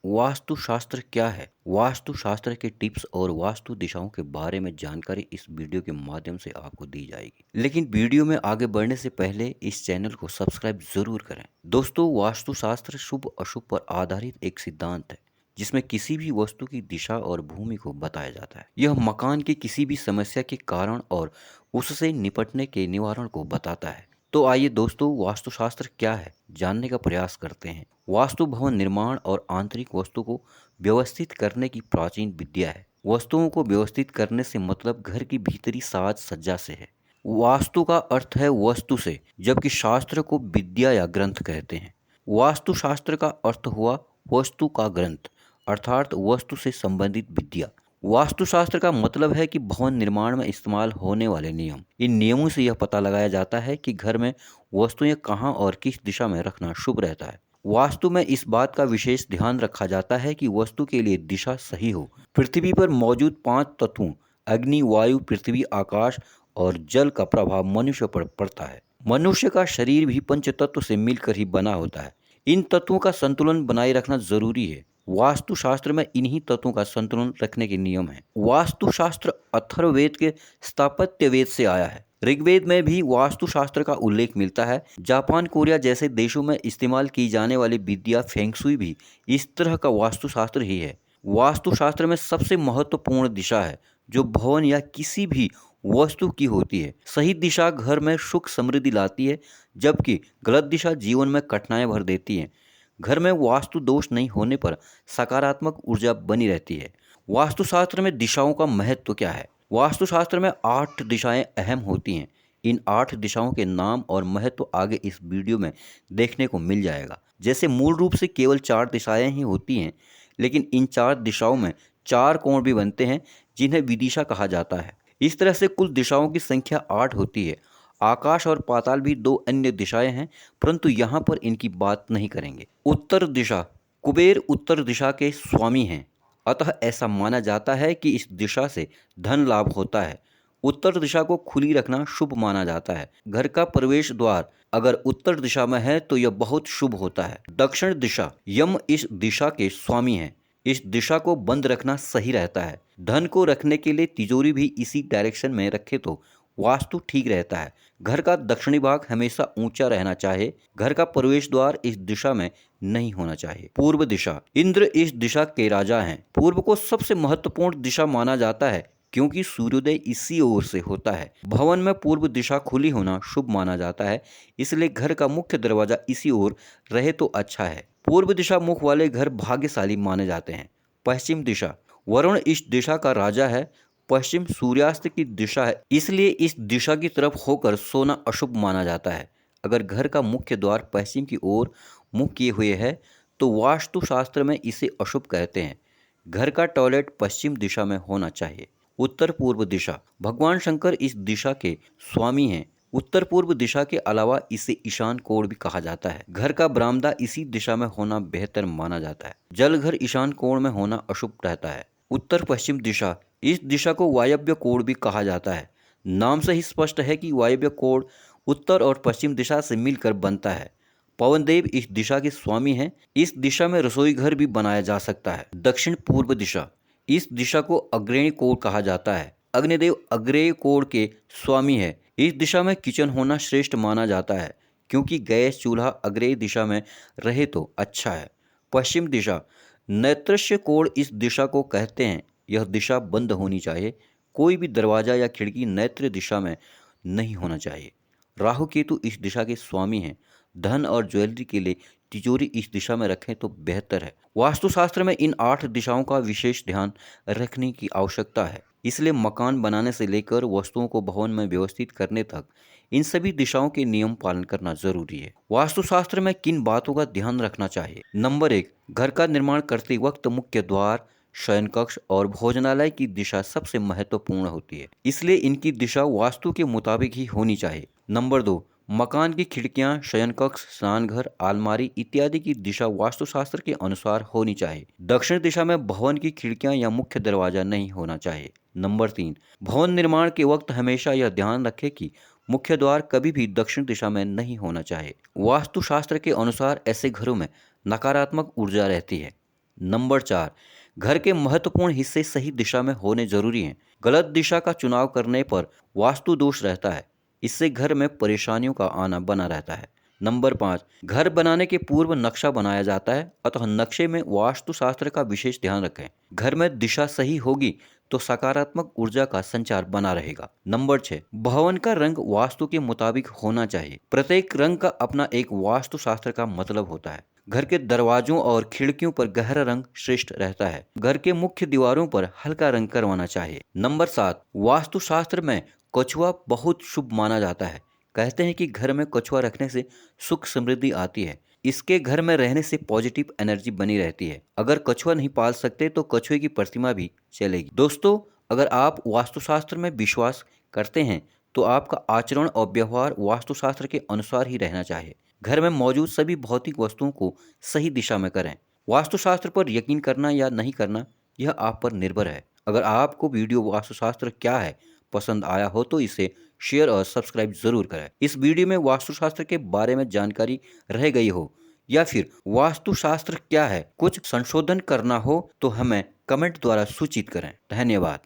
वास्तुशास्त्र क्या है? वास्तुशास्त्र के टिप्स और वास्तु दिशाओं के बारे में जानकारी इस वीडियो के माध्यम से आपको दी जाएगी। लेकिन वीडियो में आगे बढ़ने से पहले इस चैनल को सब्सक्राइब जरूर करें। दोस्तों, वास्तुशास्त्र शुभ अशुभ पर आधारित एक सिद्धांत है जिसमें किसी भी वस्तु की दिशा और भूमि को बताया जाता है। यह मकान की किसी भी समस्या के कारण और उससे निपटने के निवारण को बताता है। तो आइए दोस्तों, वास्तुशास्त्र क्या है जानने का प्रयास करते हैं। वास्तु भवन निर्माण और आंतरिक वस्तु को व्यवस्थित करने की प्राचीन विद्या है। वस्तुओं को व्यवस्थित करने से मतलब घर की भीतरी साज सज्जा से है। वास्तु का अर्थ है वस्तु से, जबकि शास्त्र को विद्या या ग्रंथ कहते हैं। वास्तुशास्त्र का अर्थ हुआ वस्तु का ग्रंथ, अर्थात वस्तु से संबंधित विद्या। वास्तुशास्त्र का मतलब है कि भवन निर्माण में इस्तेमाल होने वाले नियम। इन नियमों से यह पता लगाया जाता है कि घर में वस्तुएं कहाँ और किस दिशा में रखना शुभ रहता है। वास्तु में इस बात का विशेष ध्यान रखा जाता है कि वस्तु के लिए दिशा सही हो। पृथ्वी पर मौजूद 5 तत्वों अग्नि, वायु, पृथ्वी, आकाश और जल का प्रभाव मनुष्य पर पड़ता है। मनुष्य का शरीर भी पंच तत्व से मिलकर ही बना होता है। इन तत्वों का संतुलन बनाए रखना जरूरी है। वास्तुशास्त्र में इन्हीं तत्वों का संतुलन रखने के नियम हैं। वास्तुशास्त्र अथर्ववेद के स्थापत्य वेद से आया है। ऋग्वेद में भी वास्तुशास्त्र का उल्लेख मिलता है। जापान, कोरिया जैसे देशों में इस्तेमाल की जाने वाली विद्या फेंगशुई भी इस तरह का वास्तुशास्त्र ही है। वास्तुशास्त्र में सबसे महत्वपूर्ण दिशा है जो भवन या किसी भी वस्तु की होती है। सही दिशा घर में सुख समृद्धि लाती है, जबकि गलत दिशा जीवन में कठिनाइयां भर देती है। घर में वास्तु दोष नहीं होने पर सकारात्मक ऊर्जा बनी रहती है। वास्तुशास्त्र में दिशाओं का महत्व क्या है? वास्तुशास्त्र में 8 दिशाएं अहम होती हैं। इन 8 दिशाओं के नाम और महत्व आगे इस वीडियो में देखने को मिल जाएगा। जैसे मूल रूप से केवल 4 दिशाएं ही होती हैं, लेकिन इन 4 दिशाओं में 4 कोण भी बनते हैं जिन्हें विदिशा कहा जाता है। इस तरह से कुल दिशाओं की संख्या 8 होती है। आकाश और पाताल भी 2 अन्य दिशाएं हैं, परंतु यहाँ पर इनकी बात नहीं करेंगे। उत्तर दिशा, कुबेर उत्तर दिशा के स्वामी हैं, अतः ऐसा माना जाता है कि इस दिशा से धन लाभ होता है। उत्तर दिशा को खुली रखना शुभ माना जाता है। घर का प्रवेश द्वार अगर उत्तर दिशा में है तो यह बहुत शुभ होता है। दक्षिण दिशा, यम इस दिशा के स्वामी हैं। इस दिशा को बंद रखना सही रहता है। धन को रखने के लिए तिजोरी भी इसी डायरेक्शन में रखे तो वास्तु ठीक रहता है। घर का दक्षिणी भाग हमेशा ऊंचा रहना चाहिए। घर का प्रवेश द्वार इस दिशा में नहीं होना चाहिए। पूर्व दिशा, इंद्र इस दिशा के राजा हैं। पूर्व को सबसे महत्वपूर्ण दिशा माना जाता है क्योंकि सूर्योदय इसी ओर से होता है। भवन में पूर्व दिशा खुली होना शुभ माना जाता है, इसलिए घर का मुख्य दरवाजा इसी ओर रहे तो अच्छा है। पूर्व दिशा मुख वाले घर भाग्यशाली माने जाते हैं। पश्चिम दिशा, वरुण इस दिशा का राजा है। पश्चिम सूर्यास्त की दिशा है, इसलिए इस दिशा की तरफ होकर सोना अशुभ माना जाता है। अगर घर का मुख्य द्वार पश्चिम की ओर मुख किए हुए है तो वास्तुशास्त्र में इसे अशुभ कहते हैं। घर का टॉयलेट पश्चिम दिशा में होना चाहिए। उत्तर पूर्व दिशा, भगवान शंकर इस दिशा के स्वामी हैं। उत्तर पूर्व दिशा के अलावा इसे ईशान कोण भी कहा जाता है। घर का बरामदा इसी दिशा में होना बेहतर माना जाता है। जलघर ईशान कोण में होना अशुभ रहता है। उत्तर पश्चिम दिशा, इस दिशा को वायव्य कोण भी कहा जाता है। नाम से ही स्पष्ट है कि वायव्य कोण उत्तर और पश्चिम दिशा से मिलकर बनता है। पवन देव इस दिशा के स्वामी हैं। इस दिशा में रसोई घर भी बनाया जा सकता है। दक्षिण पूर्व दिशा, इस दिशा को अग्रणी कोण कहा जाता है। अग्निदेव अग्रेय कोण के स्वामी है। इस दिशा में किचन होना श्रेष्ठ माना जाता है क्योंकि गैस चूल्हा अग्रेय दिशा में रहे तो अच्छा है। पश्चिम दिशा, नैतृष्य कोण इस दिशा को कहते हैं। यह दिशा बंद होनी चाहिए। कोई भी दरवाजा या खिड़की नैत्र दिशा में नहीं होना चाहिए। राहु केतु इस दिशा के स्वामी हैं। धन और ज्वेलरी के लिए तिजोरी इस दिशा में रखें तो बेहतर है। वास्तुशास्त्र में इन 8 दिशाओं का विशेष ध्यान रखने की आवश्यकता है, इसलिए मकान बनाने से लेकर वस्तुओं को भवन में व्यवस्थित करने तक इन सभी दिशाओं के नियम पालन करना जरूरी है। वास्तुशास्त्र में किन बातों का ध्यान रखना चाहिए? नंबर 1, घर का निर्माण करते वक्त मुख्य द्वार, शयन कक्ष और भोजनालय की दिशा सबसे महत्वपूर्ण होती है, इसलिए इनकी दिशा वास्तु के मुताबिक ही होनी चाहिए। नंबर 2, मकान की खिड़कियां, शयन कक्ष, स्नानघर, अलमारी इत्यादि की दिशा वास्तुशास्त्र के अनुसार होनी चाहिए। दक्षिण दिशा में भवन की खिड़कियां या मुख्य दरवाजा नहीं होना चाहिए। नंबर 3, भवन निर्माण के वक्त हमेशा यह ध्यान रखें कि मुख्य द्वार कभी भी दक्षिण दिशा में नहीं होना चाहिए। वास्तुशास्त्र के अनुसार ऐसे घरों में नकारात्मक ऊर्जा रहती है। नंबर 4, घर के महत्वपूर्ण हिस्से सही दिशा में होने जरूरी हैं। गलत दिशा का चुनाव करने पर वास्तु दोष रहता है। इससे घर में परेशानियों का आना बना रहता है। नंबर 5, घर बनाने के पूर्व नक्शा बनाया जाता है, अतः नक्शे में वास्तुशास्त्र का विशेष ध्यान रखें। घर में दिशा सही होगी तो सकारात्मक ऊर्जा का संचार बना रहेगा। नंबर 6, भवन का रंग वास्तु के मुताबिक होना चाहिए। प्रत्येक रंग का अपना एक वास्तुशास्त्र का मतलब होता है। घर के दरवाजों और खिड़कियों पर गहरा रंग श्रेष्ठ रहता है। घर के मुख्य दीवारों पर हल्का रंग करवाना चाहिए। नंबर 7, वास्तुशास्त्र में कछुआ बहुत शुभ माना जाता है। कहते हैं कि घर में कछुआ रखने से सुख समृद्धि आती है। इसके घर में रहने से पॉजिटिव एनर्जी बनी रहती है। अगर कछुआ नहीं पाल सकते तो कछुए की प्रतिमा भी चलेगी। दोस्तों, अगर आप वास्तुशास्त्र में विश्वास करते हैं तो आपका आचरण और व्यवहार वास्तुशास्त्र के अनुसार ही रहना चाहिए। घर में मौजूद सभी भौतिक वस्तुओं को सही दिशा में करें। वास्तुशास्त्र पर यकीन करना या नहीं करना यह आप पर निर्भर है। अगर आपको वीडियो वास्तुशास्त्र क्या है पसंद आया हो तो इसे शेयर और सब्सक्राइब जरूर करें। इस वीडियो में वास्तुशास्त्र के बारे में जानकारी रह गई हो या फिर वास्तुशास्त्र क्या है कुछ संशोधन करना हो तो हमें कमेंट द्वारा सूचित करें। धन्यवाद।